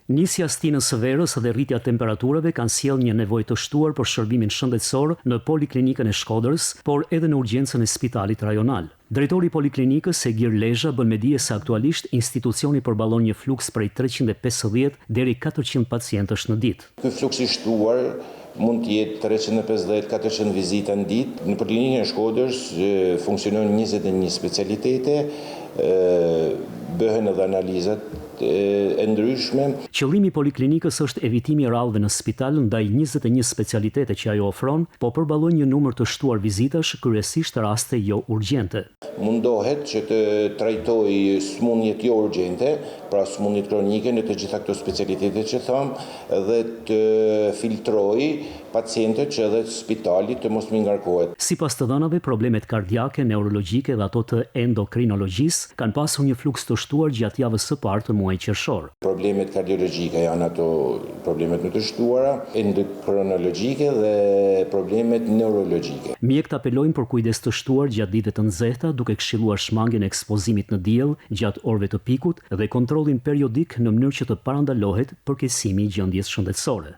Nisja e stinës së verës dhe rritja e temperaturave kanë sjellë një nevojë të shtuar për shërbimin shëndetësor në Poliklinikën e Shkodrës, por edhe në urgjencën e spitalit rajonal. Drejtori i Poliklinikës, Egir Lezha, bën me dije se aktualisht institucioni përballon një fluks prej 350 deri 400 pacientësh në ditë. Ky fluks i shtuar mund të jetë 350-400 vizita në ditë. Në Poliklinikën e Shkodrës funksionojnë 21 specialitete, bëhen edhe analizat e ndryshme. Qëllimi i poliklinikës është evitimi i rrallëve në spital ndaj 21 specialitete që ajo ofron, po përballon një numër të shtuar vizitash, kryesisht raste jo urgjente. Mundohet që të trajtojë smundjet jo urgjente, pra smundjet kronike në të gjitha këto specialitete që tham, dhe të filtrojë pacientët që edhe spitali të mos më ngarkohet. Sipas të dhënave, problemet kardiake, neurologjike dhe ato të endokrinologjisë kanë pasur një fluks të shtuar gjatë javës së parë të muajit qershor. Problemet kardiologjike janë ato problemet më të shtuara, endokrinologjike dhe problemet neurologjike. Mjekët apelojnë për kujdes të shtuar gjatë ditëve të nxehta, duke këshilluar shmangjen e ekspozimit në diell gjatë orëve të pikut dhe kontrollin periodik në mënyrë që të parandalohet përkeqësimi i gjendjes shëndetësore.